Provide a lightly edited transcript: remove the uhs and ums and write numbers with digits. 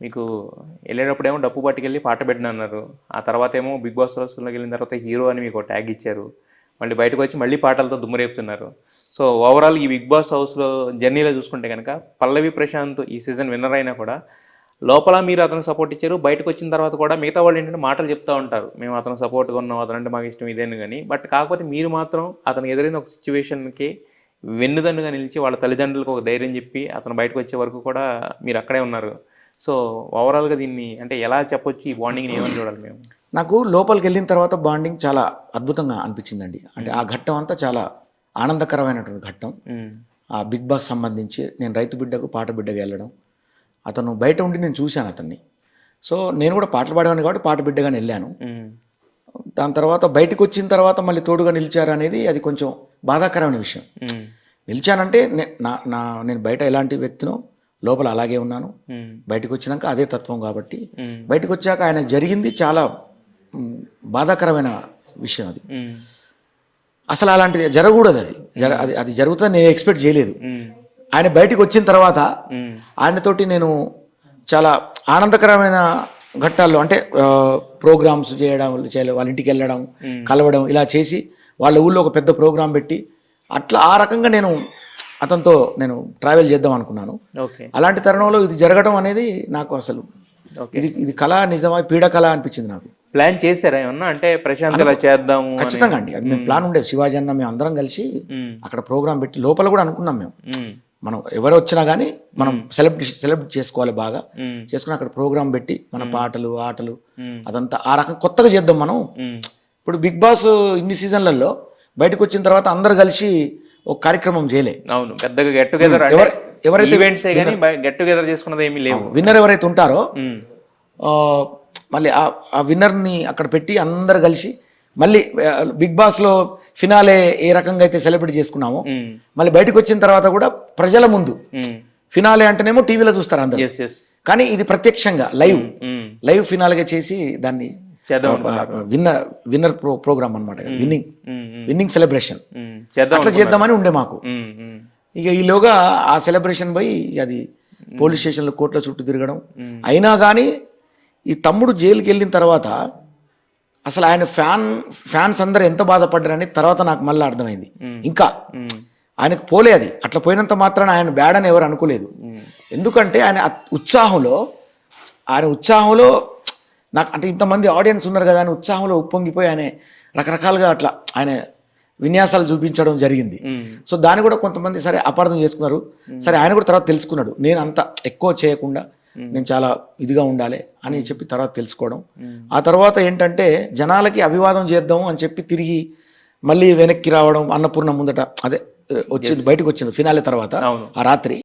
మీకు వెళ్ళేటప్పుడేమో డప్పు పట్టుకెళ్ళి పాట పెట్టినన్నారు. ఆ తర్వాతేమో బిగ్ బాస్ హౌస్‌లోకి వెళ్ళిన తర్వాత హీరో అని మీకు ట్యాగ్ ఇచ్చారు. మళ్ళీ బయటకొచ్చి మళ్ళీ పాటలతో దుమ్మురేపుతున్నారు. సో, ఓవరాల్ ఈ బిగ్ బాస్ హౌస్‌లో జర్నీలో చూసుకుంటే గనక పల్లవి ప్రశాంత్ ఈ సీజన్ విన్నర్ అయినా కూడా లోపల మీరు అతనికి సపోర్ట్ ఇచ్చారు. బయటకొచ్చిన తర్వాత కూడా మిగతా వాళ్ళేంటంటే మాటలు చెప్తా ఉంటారు. మేము అతనికి సపోర్ట్‌గా ఉన్నాం. అతనంటే మాకు ఇష్టం ఇదేను గాని. బట్ కాకపోతే మీరు మాత్రం అతనికి ఎదురైన ఒక సిట్యుయేషన్‌కి వెన్నుదన్నుగా నిలిచి వాళ్ళ తల్లిదండ్రులకు ఒక ధైర్యం చెప్పి అతను బయటకొచ్చే వరకు కూడా మీరు అక్కడే ఉన్నారు. సో, ఓవరాల్‌గా దీన్ని అంటే ఎలా చెప్పొచ్చు? ఈ బాండింగ్‌ని ఏమని చూడాలి మేము? నాకు లోపలికెళ్ళిన తర్వాత బాండింగ్ చాలా అద్భుతంగా అనిపించిందండి. అంటే ఆ ఘట్టం అంతా చాలా ఆనందకరమైనటువంటి ఘట్టం. హ్మ్. ఆ బిగ్ బాస్ సంబంధించి నేను రైతు బిడ్డకు, పాట బిడ్డకు వెళ్ళడం. అతను బయట ఉండి నేను చూశాను అతన్ని. సో, నేను కూడా పాటలు పాడేవాడిని కాబట్టి పాట బిడ్డగానే వెళ్ళాను. హ్మ్. దాని తర్వాత బయటికొచ్చిన తర్వాత మళ్ళీ తోడుగా నిలిచారనేది అది కొంచెం బాధాకరమైన విషయం. హ్మ్. నిలిచానంటే నేను బయట ఎలాంటి వ్యక్తినో లోపల అలాగే ఉన్నాను. హ్మ్. బయటకొచ్చినాక అదే తత్వం కాబట్టి హ్మ్. బయటకొచ్చాక ఆయనకు జరిగింది చాలా బాధాకరమైన విషయం అది. హ్మ్. అసలు అలాంటిది జరగకూడదు అది. అది జరుగుతుందని నేను ఎక్స్పెక్ట్ చేయలేదు. హ్మ్. ఆయన బయటికి వచ్చిన తర్వాత హ్మ్. ఆయనతోటి నేను చాలా ఆనందకరమైన ఘట్టాల్లో అంటే ప్రోగ్రామ్స్ చేయడం, వాళ్ళ ఇంటికి వెళ్ళడం, కలవడం ఇలా చేసి వాళ్ళ ఊళ్ళో ఒక పెద్ద ప్రోగ్రాం పెట్టి అట్లా ఆ రకంగా నేను అతనితో నేను ట్రావెల్ చేద్దాం అనుకున్నాను. ఓకే. అలాంటి తరుణంలో ఇది జరగడం అనేది నాకు అసలు ఓకే. ఇది కళ నిజమా పీడ కళ అనిపించింది నాకు. ప్లాన్ చేసారా ఏమన్నా? అంటే ప్రశాంత్ ఇలా చేద్దాము అని. ఖచ్చితంగా అండి. అది మేము ప్లాన్ ఉండేది. శివాజీ అన్న మేము అందరం కలిసి హ్మ్. అక్కడ ప్రోగ్రాం పెట్టి లోపల కూడా అనుకున్నాం మేము. హ్మ్. మనం ఎవరు వచ్చినా కానీ మనం సెలబ్రేట్ చేసుకోవాలి బాగా. హ్మ్. చేసుకుని అక్కడ ప్రోగ్రాం పెట్టి మన పాటలు, ఆటలు హ్మ్. అదంతా ఆ రకం కొత్తగా చేద్దాం మనం. హ్మ్. ఇప్పుడు బిగ్ బాస్ ఇన్ని సీజన్లలో బయటకు వచ్చిన తర్వాత అందరు కలిసి ఒక కార్యక్రమం చేయలే. అవును. పెద్దగా గెట్ టుగెదర్ అంటే ఎవరైతే ఈవెంట్సే గాని గెట్ టుగెదర్ చేసుకున్నది ఏమీ లేవు. విన్నర్ ఎవరైతే ఉంటారో హ్మ్. మళ్ళీ ఆ విన్నర్ని అక్కడ పెట్టి అందరు కలిసి మళ్ళీ బిగ్ బాస్లో ఫినాలే ఏ రకంగా అయితే సెలబ్రేట్ చేసుకున్నామో హ్మ్. మళ్ళీ బయటకు వచ్చిన తర్వాత కూడా ప్రజల ముందు హ్మ్. ఫినాలే అంటేనేమో టీవీలో చూస్తారు అందరూ. యెస్. యెస్. కానీ ఇది ప్రత్యక్షంగా హ్మ్. లైవ్ ఫినాల్గా చేసి దాన్ని చేద్దాం అనుకున్నారు. విన్నర్ ప్రోగ్రామ్ అనమాట. విన్నింగ్ సెలబ్రేషన్ చేద్దాం అట్లా చేద్దామని ఉండే మాకు. హ్మ్. ఇక ఈలోగా ఆ సెలబ్రేషన్ పోయి అది పోలీస్ స్టేషన్లో కోర్టుల చుట్టూ తిరగడం అయినా కానీ ఈ తమ్ముడు జైలుకి వెళ్ళిన తర్వాత అసలు ఆయన ఫ్యాన్స్ అందరూ ఎంత బాధపడ్డారని తర్వాత నాకు మళ్ళీ అర్థమైంది. ఇంకా ఆయనకు పోలే అది అట్లా పోయినంత మాత్రాన ఆయన బ్యాడ్ అని ఎవరు అనుకోలేదు. ఎందుకంటే ఆయన ఉత్సాహంలో నాకు అంటే ఇంతమంది ఆడియన్స్ ఉన్నారు కదా అని ఉత్సాహంలో ఉప్పొంగిపోయి ఆయన రకరకాలుగా అట్లా ఆయన విన్యాసాలు చూపించడం జరిగింది. సో దాన్ని కూడా కొంతమంది సరే అపార్థం చేసుకున్నారు. సరే ఆయన కూడా తర్వాత తెలుసుకున్నాడు నేను అంత ఎక్కువ చేయకుండా నేను చాలా ఇదిగా ఉండాలి అని చెప్పి తర్వాత తెలుసుకోవడం. ఆ తర్వాత ఏంటంటే జనాలకి అభివాదం చేద్దాం అని చెప్పి తిరిగి మళ్ళీ వెనక్కి రావడం అన్నపూర్ణ ముందట అదే వచ్చింది బయటకు వచ్చింది ఫినాలే తర్వాత ఆ రాత్రి